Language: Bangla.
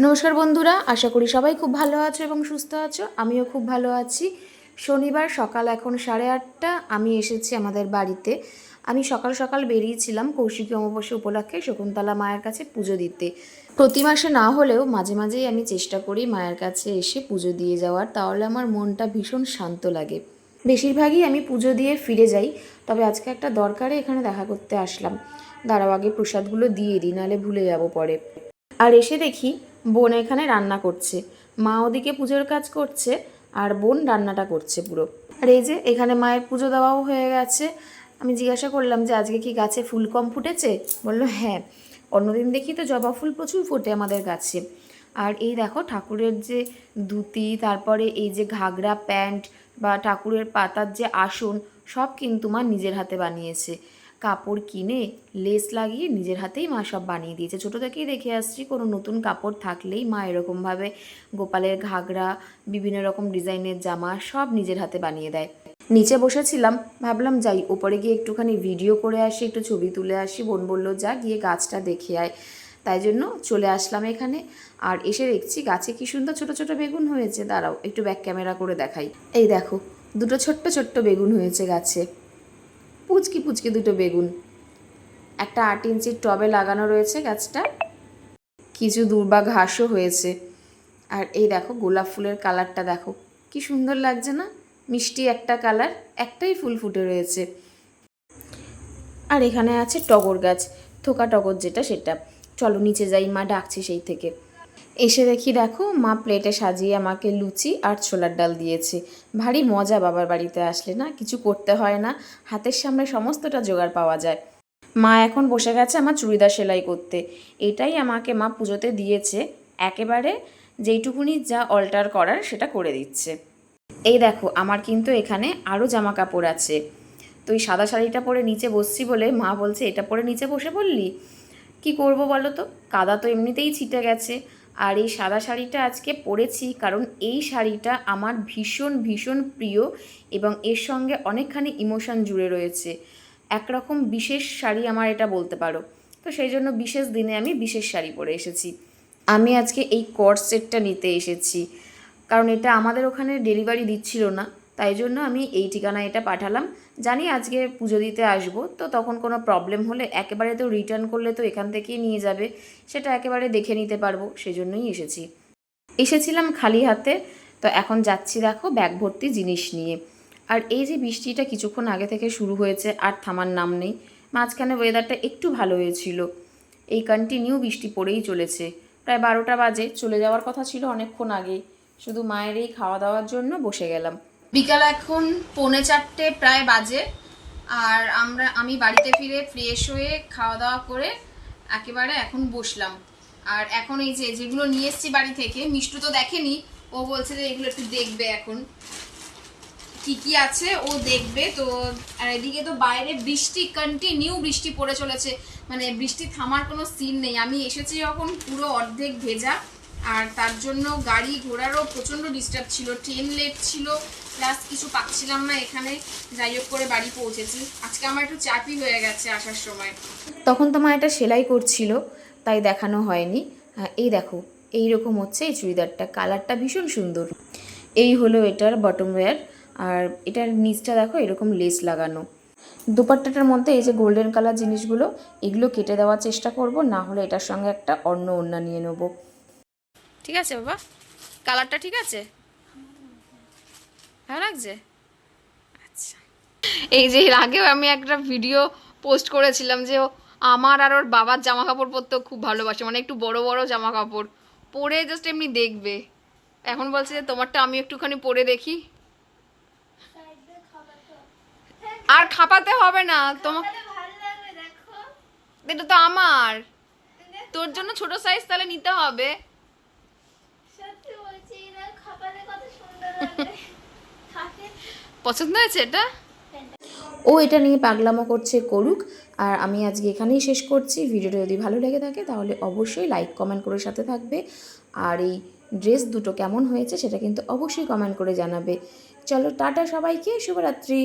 নমস্কার বন্ধুরা, আশা করি সবাই খুব ভালো আছো এবং সুস্থ আছো। আমিও খুব ভালো আছি। শনিবার সকাল এখন 8:30। আমি এসেছি আমাদের বাড়িতে। আমি সকাল সকাল বেরিয়েছিলাম কৌশিকী অমাবস্যা উপলক্ষে শকুন্তলা মায়ের কাছে পুজো দিতে। প্রতি মাসে না হলেও মাঝে মাঝেই আমি চেষ্টা করি মায়ের কাছে এসে পুজো দিয়ে যাওয়ার, তাহলে আমার মনটা ভীষণ শান্ত লাগে। বেশিরভাগই আমি পুজো দিয়ে ফিরে যাই, তবে আজকে একটা দরকারে এখানে দেখা করতে আসলাম। দাঁড়াও, আগে প্রসাদগুলো দিয়ে দিই, নাহলে ভুলে যাবো পরে। আর এসে দেখি বোন এখানে রান্না করছে, মা ওদিকে পুজোর কাজ করছে আর বোন রান্নাটা করছে পুরো। আর এই যে এখানে মায়ের পুজো দেওয়াও হয়ে গেছে। আমি জিজ্ঞাসা করলাম যে আজকে কি গাছে ফুল কম ফুটেছে? বললো হ্যাঁ, অন্যদিন দেখি তো জবা ফুল প্রচুর ফোটে আমাদের গাছে। আর এই দেখো ঠাকুরের যে ধুতি, তারপরে এই যে ঘাগরা প্যান্ট বা ঠাকুরের পাতার যে আসন, সব কিন্তু মা নিজের হাতে বানিয়েছে। কাপড় কিনে লেস লাগিয়ে নিজের হাতেই মা সব বানিয়ে দিয়েছে। ছোটো থেকেই দেখে আসছি কোনো নতুন কাপড় থাকলেই মা এরকমভাবে গোপালের ঘাগরা, বিভিন্ন রকম ডিজাইনের জামা সব নিজের হাতে বানিয়ে দেয়। নিচে বসেছিলাম, ভাবলাম যাই ওপরে গিয়ে একটুখানি ভিডিও করে আসি, একটু ছবি তুলে আসি। বোন বললো যা গিয়ে গাছটা দেখে আয়, তাই জন্য চলে আসলাম এখানে। আর এসে দেখছি গাছে কি সুন্দর ছোট ছোট বেগুন হয়েছে। দাঁড়াও একটু ব্যাক ক্যামেরা করে দেখাই। এই দেখো দুটো ছোট্ট ছোট্ট বেগুন হয়েছে গাছে, পুচকি পুচকি দুটো বেগুন। একটা 8 ইঞ্চির টবে লাগানো রয়েছে গাছটা, কিছু দূর্বা ঘাসও হয়েছে। আর এই দেখো গোলাপ ফুলের কালারটা দেখো কি সুন্দর লাগছে না, মিষ্টি একটা কালার, একটাই ফুল ফুটে রয়েছে। আর এখানে আছে টগর গাছ, থোকা টগর যেটা সেটা। চলো নিচে যাই, মা ডাকছে সেই থেকে। এসে দেখি দেখো মা প্লেটে সাজিয়ে আমাকে লুচি আর ছোলার ডাল দিয়েছে। ভারী মজা বাবার বাড়িতে আসলে, না কিছু করতে হয় না, হাতের সামনে সমস্তটা জোগাড় পাওয়া যায়। মা এখন বসে গেছে আমার চুড়িদার সেলাই করতে। এটাই আমাকে মা পুজোতে দিয়েছে, একেবারে যেইটুকুনি যা অল্টার করার সেটা করে দিচ্ছে। এই দেখো আমার কিন্তু এখানে আরও জামা কাপড় আছে। তো এই সাদা শাড়িটা পরে নিচে বসছি বলে মা বলছে এটা পরে নিচে বসে পড়লি, কি করব বলো তো, কাদা তো এমনিতেই ছিটে গেছে। আর এই সাদা শাড়িটা আজকে পরেছি কারণ এই শাড়িটা আমার ভীষণ ভীষণ প্রিয় এবং এর সঙ্গে অনেকখানি ইমোশন জুড়ে রয়েছে। একরকম বিশেষ শাড়ি আমার এটা বলতে পারো। তো সেই জন্য বিশেষ দিনে আমি বিশেষ শাড়ি পরে এসেছি। আমি আজকে এই কর্ড সেটটা নিতে এসেছি, কারণ এটা আমাদের ওখানে ডেলিভারি দিচ্ছিল না, তাই জন্য আমি এই ঠিকানায় এটা পাঠালাম। জানি আজকে পুজো দিতে আসবো, তো তখন কোনো প্রবলেম হলে একেবারে তো রিটার্ন করলে তো এখান থেকেই নিয়ে যাবে, সেটা একেবারে দেখে নিতে পারবো, সেজন্যই এসেছিলাম খালি হাতে। তো এখন যাচ্ছি দেখো ব্যাগ ভর্তি জিনিস নিয়ে। আর এই যে বৃষ্টিটা কিছুক্ষণ আগে থেকে শুরু হয়েছে আর থামার নাম নেই। মাঝখানে ওয়েদারটা একটু ভালো হয়েছিল, এই কন্টিনিউ বৃষ্টি পড়েই চলেছে। প্রায় 12টা বাজে, চলে যাওয়ার কথা ছিল অনেকক্ষণ আগেই, শুধু মায়ের এই খাওয়া দাওয়ার জন্য বসে গেলাম। বিকাল এখন 3:45 প্রায় বাজে। আর আমি বাড়িতে ফিরে ফ্রেশ হয়ে খাওয়া দাওয়া করে একেবারে এখন বসলাম। আর এখন এই যেগুলো নিয়ে এসেছি বাড়ি থেকে, মিষ্টু তো দেখেনি, ও বলছে যে এগুলো একটু দেখবে এখন কি কি আছে, ও দেখবে তো। আর এদিকে তো বাইরে বৃষ্টি, কন্টিনিউ বৃষ্টি পড়ে চলেছে, মানে বৃষ্টি থামার কোনো সিন নেই। আমি এসেছি যখন পুরো অর্ধেক ভেজা, আর তার জন্য গাড়ি ঘোড়ারও প্রচণ্ড ডিস্টার্ব ছিল, ট্রেন লেট ছিল, প্লাস কিছু পাচ্ছিলাম না এখানে। যাই হোক করে বাড়ি পৌঁছেছি। আজকে আমার একটু চাপই হয়ে গেছে আসার সময়। তখন তো মা এটা সেলাই করছিল, তাই দেখানো হয়নি। এই দেখো এইরকম হচ্ছে এই চুড়িদারটা, কালারটা ভীষণ সুন্দর। এই হলো এটার বটম ওয়্যার। আর এটার নিচটা দেখো এরকম লেস লাগানো। দুপাট্টাটার মধ্যে এই যে গোল্ডেন কালার জিনিসগুলো, এগুলো কেটে দেওয়ার চেষ্টা করব, না হলে এটার সঙ্গে একটা অন্য ওড়না নিয়ে নেব। ঠিক আছে বাবা, কালারটা ঠিক আছে, ভালো লাগছে। আচ্ছা, এই যে এর আগেও আমি একটা ভিডিও পোস্ট করেছিলাম যে আমার আর ওর বাবার জামা কাপড় পরতেও খুব ভালোবাসে, মানে একটু বড় বড় জামা কাপড় পরে জাস্ট এমনি দেখবে। এখন বলছে যে তোমারটা আমি একটুখানি পরে দেখি। আর খাপাতে হবে না তোমার, এটা তো আমার, তোর জন্য ছোট সাইজ তাহলে নিতে হবে। পছন্দ হয়েছে এটা? ও এটা নিয়ে পাগলামো করছে, করুক। আর আমি আজকে এখানেই শেষ করছি। ভিডিওটা যদি ভালো লেগে থাকে তাহলে অবশ্যই লাইক কমেন্ট করে সাথে থাকবে। আর এই ড্রেস দুটো কেমন হয়েছে সেটা কিন্তু অবশ্যই কমেন্ট করে জানাবে। চলো টাটা সবাইকে, শুভরাত্রি।